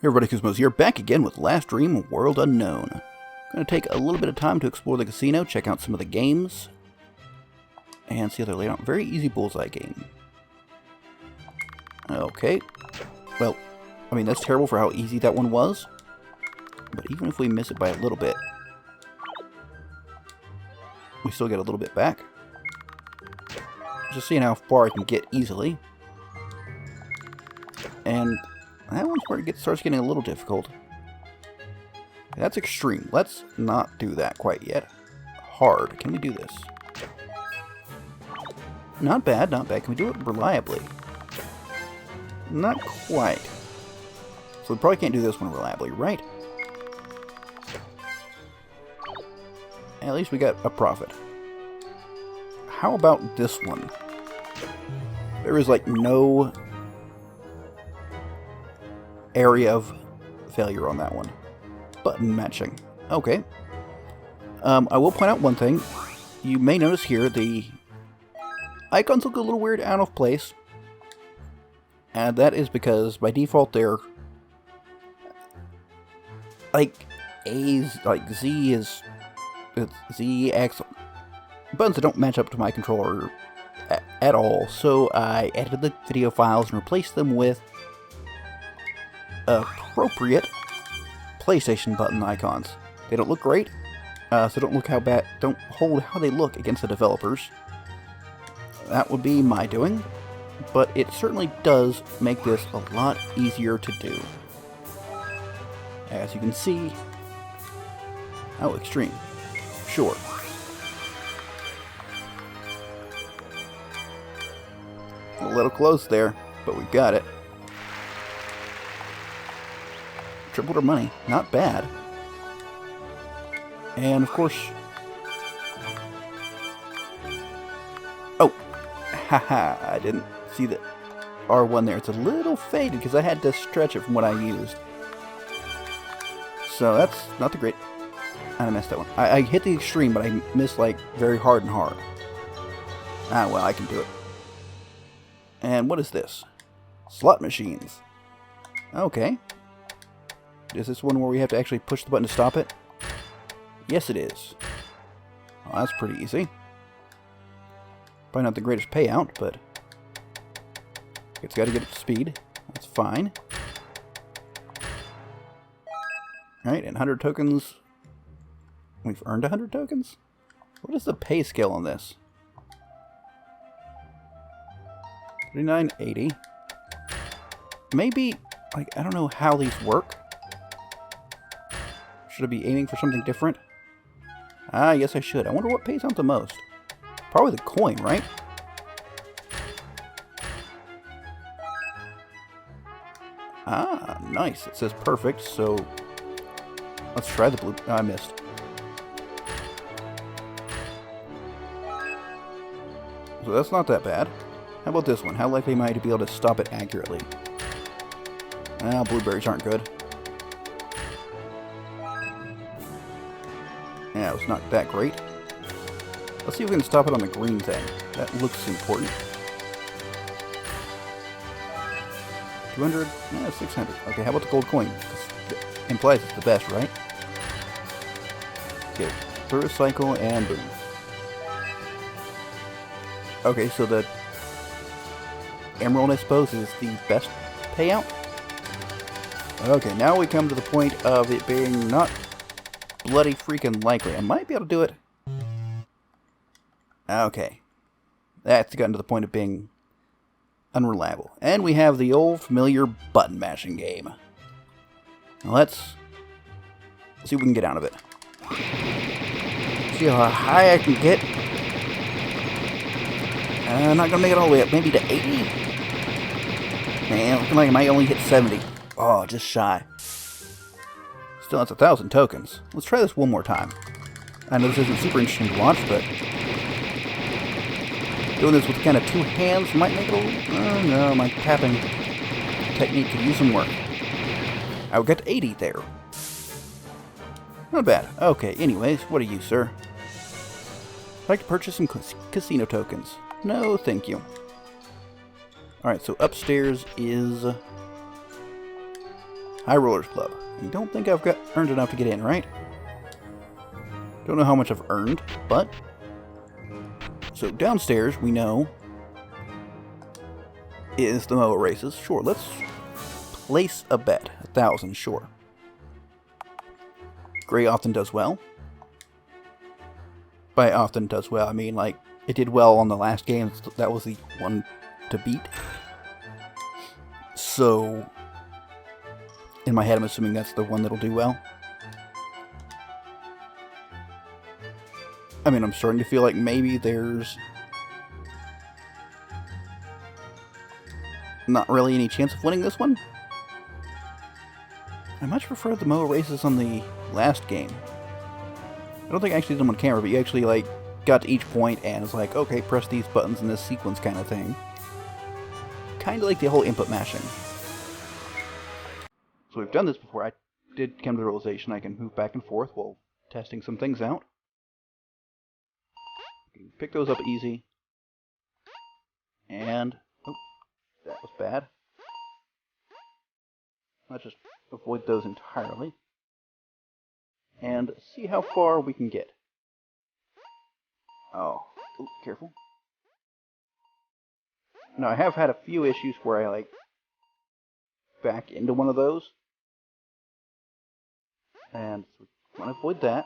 Hey everybody, Koosemose here, back again with Last Dream World Unknown. I'm going to take a little bit of time to explore the casino, check out some of the games, and see how they're laid out. Very easy Bullseye game. Okay. Well, I mean, that's terrible for how easy that one was. But even if we miss it by a little bit, we still get a little bit back. Just seeing how far I can get easily. And that one's where it starts getting a little difficult. That's extreme. Let's not do that quite yet. Hard. Can we do this? Not bad, not bad. Can we do it reliably? Not quite. So we probably can't do this one reliably, right? At least we got a profit. How about this one? There is like no area of failure on that one. Button matching. Okay. I will point out one thing. You may notice here the icons look a little weird, out of place. And that is because by default they're like A's, like Z is Z, X, buttons that don't match up to my controller at all. So I edited the video files and replaced them with appropriate PlayStation button icons. They don't look great, so don't hold how they look against the developers. That would be my doing, but it certainly does make this a lot easier to do. As you can see, how extreme. Sure. A little close there, but we got it. Tripled our money. Not bad. And of course... Oh! Haha, I didn't see the R1 there. It's a little faded because I had to stretch it from what I used. So that's not the great... I missed that one. I hit the extreme, but I missed like very hard and hard. Ah, well, I can do it. And what is this? Slot machines. Okay. Is this one where we have to actually push the button to stop it? Yes, it is. Well, that's pretty easy. Probably not the greatest payout, but it's got to get up to speed. That's fine. Alright, and 100 tokens. We've earned 100 tokens? What is the pay scale on this? 39.80. Maybe, like, I don't know how these work. Should I be aiming for something different? Ah, yes I should. I wonder what pays out the most. Probably the coin, right? Ah, nice. It says perfect, so let's try the blue. Oh, I missed. So that's not that bad. How about this one? How likely am I to be able to stop it accurately? Ah, blueberries aren't good. Yeah, it was not that great. Let's see if we can stop it on the green thing. That looks important. 200? Yeah, 600. Okay, how about the gold coin? It implies it's the best, right? Okay, through a cycle and boom. Okay, so the emerald, I suppose, is the best payout? Okay, now we come to the point of it being not bloody freaking likely. I might be able to do it. Okay. That's gotten to the point of being unreliable. And we have the old familiar button mashing game. Now let's see if we can get out of it. See how high I can get. I'm not going to make it all the way up. Maybe to 80? Man, looking like I might only hit 70. Oh, just shy. Still, that's 1,000 tokens. Let's try this one more time. I know this isn't super interesting to watch, but doing this with kind of two hands might make it a little... Oh no, my tapping technique could use some work. I would get to 80 there. Not bad. Okay, anyways, what are you, sir? I'd like to purchase some casino tokens. No, thank you. Alright, so upstairs is High Rollers Club. You don't think I've earned enough to get in, right? Don't know how much I've earned, but... So downstairs, we know, is the MOA races. Sure, let's place a bet. 1,000, sure. Gray often does well. By often does well, I mean, like, it did well on the last game. That was the one to beat. So, in my head, I'm assuming that's the one that'll do well. I mean, I'm starting to feel like maybe there's not really any chance of winning this one. I much prefer the MOA races on the last game. I don't think I actually did them on camera, but you actually, like, got to each point and it's like, okay, press these buttons in this sequence kind of thing. Kind of like the whole input mashing. So we've done this before. I did come to the realization I can move back and forth while testing some things out. Pick those up easy. And, oh, that was bad. Let's just avoid those entirely. And see how far we can get. Oh, ooh, careful. Now, I have had a few issues where I, like, back into one of those. And so we want to avoid that.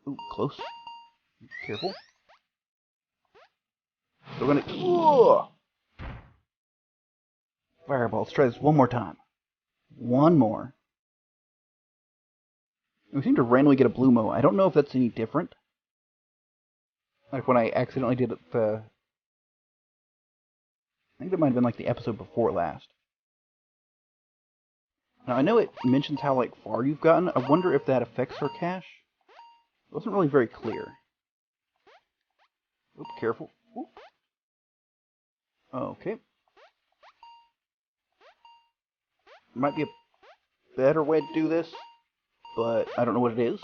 Ooh, close. Careful. So we're gonna... Ooh! Fireball. Let's try this one more time. One more. We seem to randomly get a blue MOA. I don't know if that's any different. Like when I accidentally did it I think that might have been like the episode before last. Now I know it mentions how like far you've gotten. I wonder if that affects her cache. It wasn't really very clear. Oop, careful. Oop. Okay. Might be a better way to do this, but I don't know what it is.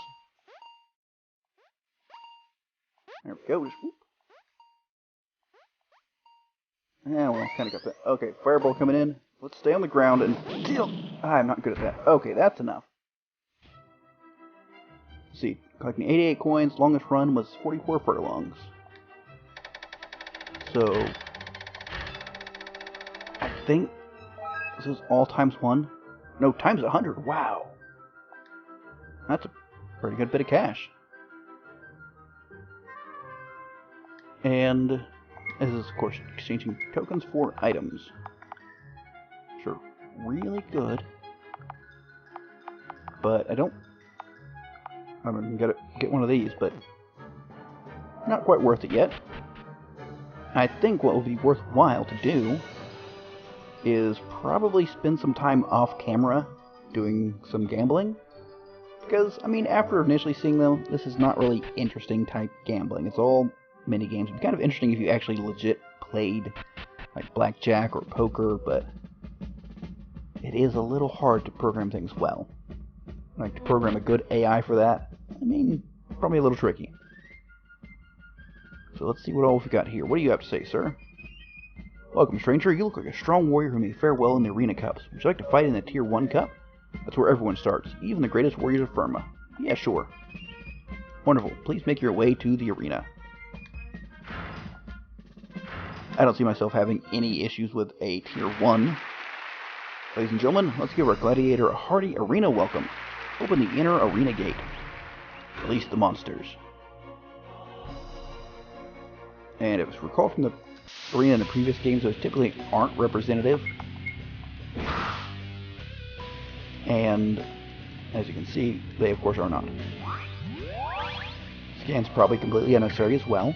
There we go. Just whoop. Yeah, well, kind of got that. Okay, fireball coming in. Let's stay on the ground and deal. I'm not good at that. Okay, that's enough. Let's see, collecting 88 coins. Longest run was 44 furlongs. So, I think this is all times 1. No, times 100. Wow. That's a pretty good bit of cash. And this is, of course, exchanging tokens for items. Sure, really good. But I don't... I'm gonna get one of these, but not quite worth it yet. I think what will be worthwhile to do is probably spend some time off camera doing some gambling. Because, I mean, after initially seeing them, this is not really interesting type gambling. It's all mini games. It'd be kind of interesting if you actually legit played like blackjack or poker, but it is a little hard to program things well. Like, to program a good AI for that, I mean, probably a little tricky. So let's see what all we've got here. What do you have to say, sir? Welcome, stranger. You look like a strong warrior who may fare well in the Arena Cups. Would you like to fight in the Tier 1 Cup? That's where everyone starts, even the greatest warriors of Firma. Yeah, sure. Wonderful. Please make your way to the arena. I don't see myself having any issues with a Tier 1. Ladies and gentlemen, let's give our gladiator a hearty arena welcome. Open the inner arena gate. Release the monsters. And if it's recalled from the arena in the previous games, those typically aren't representative. And, as you can see, they of course are not. Scan's probably completely unnecessary as well.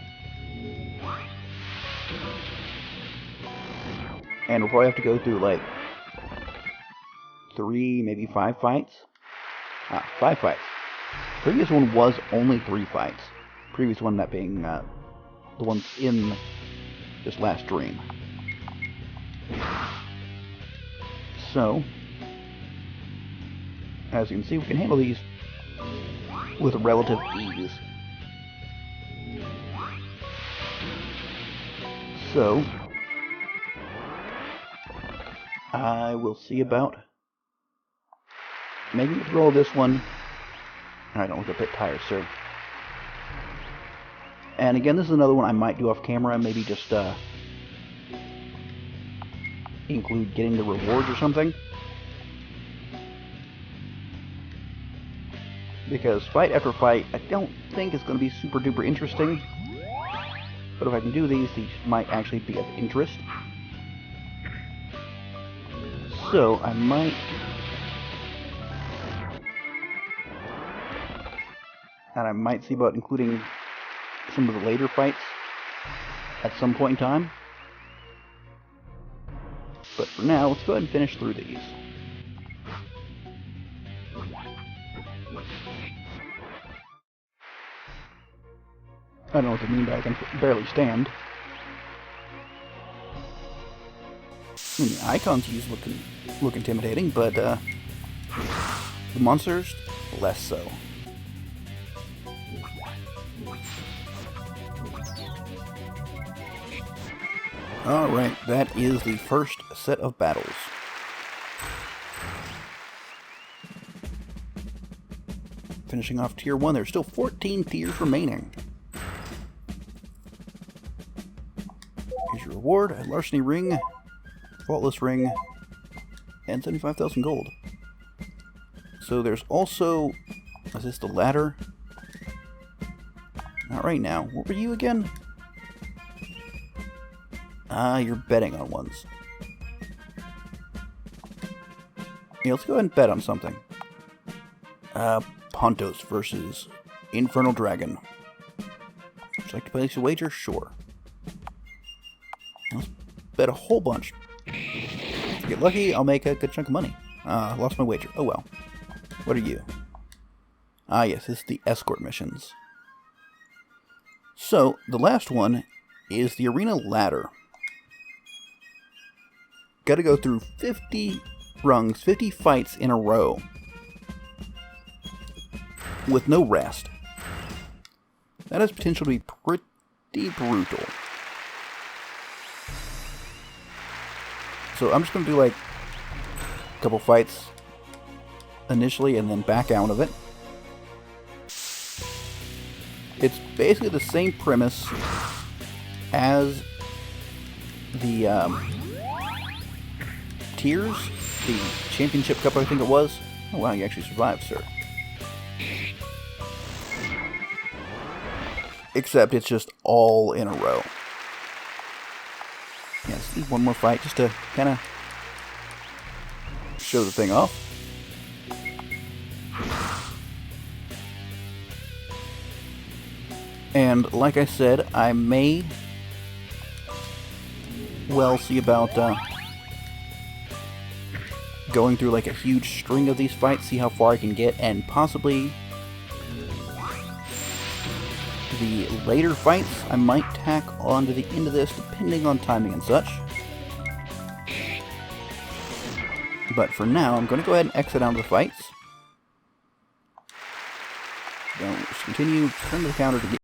And we'll probably have to go through, like, 3, maybe 5 fights. 5 fights. Previous one was only 3 fights. Previous one that being the ones in this last stream. So, as you can see, we can handle these with relative ease. So, I will see about maybe roll this one. I don't look a bit tired, sir. And again, this is another one I might do off camera. Maybe just include getting the rewards or something. Because fight after fight, I don't think it's going to be super duper interesting. But if I can do these might actually be of interest. So, I might... And I might see about including some of the later fights at some point in time. But for now, let's go ahead and finish through these. I don't know what to mean by I can barely stand. I mean, the icons used look intimidating, but the monsters, less so. Alright, that is the first set of battles. Finishing off Tier 1, there's still 14 tiers remaining. Here's your reward, a larceny ring, faultless ring, and 75,000 gold. So there's also... Is this the ladder? Not right now. What were you again? Ah, you're betting on ones. Yeah, let's go ahead and bet on something. Pontos versus Infernal Dragon. Would you like to place a wager? Sure. Let's bet a whole bunch. If I get lucky, I'll make a good chunk of money. Lost my wager. Oh well. What are you? Ah, yes, this is the escort missions. So, the last one is the arena ladder. Gotta go through 50 rungs, 50 fights in a row. With no rest. That has potential to be pretty brutal. So I'm just going to do like a couple fights initially and then back out of it. It's basically the same premise as the tiers, the Championship Cup I think it was. Oh wow, you actually survived, sir. Except it's just all in a row. Yeah, let's do one more fight just to kind of show the thing off. And like I said, I may well see about going through like a huge string of these fights, see how far I can get, and possibly the later fights I might tack on to the end of this, depending on timing and such. But for now, I'm going to go ahead and exit out of the fights. Then we'll just continue, turn to the counter to get